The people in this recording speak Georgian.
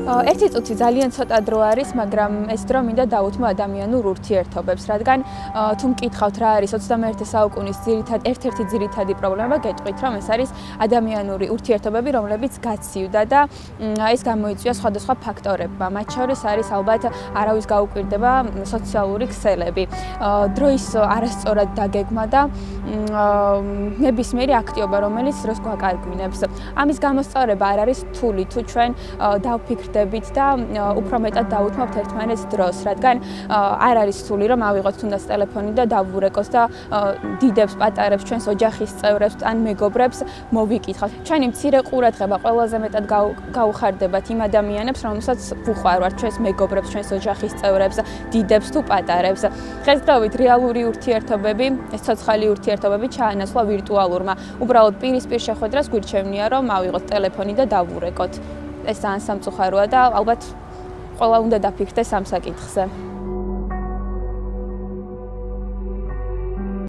ერთი წუთი ძალიან ცოტა დრო არის, მაგრამ ეს დრო მინდა დავუთმო ადამიანურ ურთიერთობებს, რადგან თუ მკითხავთ რა არის 21 საუკუნის ერთ-ერთი ძირითადი პრობლემა, გეტყვით, რომ ეს არის ადამიანური ურთიერთობები, რომლებიც გაცივდა და ეს გამოიწვია სხვადასხვა ფაქტორებმა. მათ შორის არის ალბათ არავის გაუკვირდება სოციალური ქსელები, დროის არასწორად დაგეგმა და ნებისმიერი აქტივობა, რომელიც დროს გვაკარგვინებს. ამის გამოსწორება არ არის რთული, თუ ჩვენ დავფიქრდებით და უფრო მეტად დავუთმობთ ერთმანეთს დროს, რადგან არ არის რთული, რომ ავიღოთ თუნდაც ტელეფონი და დავურეკოთ და დიდებს, პატარებს, ჩვენს ოჯახის წევრებს ან მეგობრებს მოვიკითხავთ. ჩვენი მცირე ყურადღება ყველაზე მეტად გაუხარდებათ იმ ადამიანებს, რომელსაც ვუყვარვართ, ჩვენს მეგობრებს, ჩვენს ოჯახის წევრებს, დიდებს თუ პატარებს. დღესდღეობით რეალური ურთიერთობები, ეს ცოცხალი ურთიერთობები ჩაანაცვლა ვირტუალურმა. უბრალოდ პირისპირ შეხვედრას გვირჩევნია, რომ ავიღოთ ტელეფონი და დავურეკოთ. ეს ძალიან სამწუხაროა და ალბათ ყველა უნდა დაფიქრდეს ამ საკითხზე.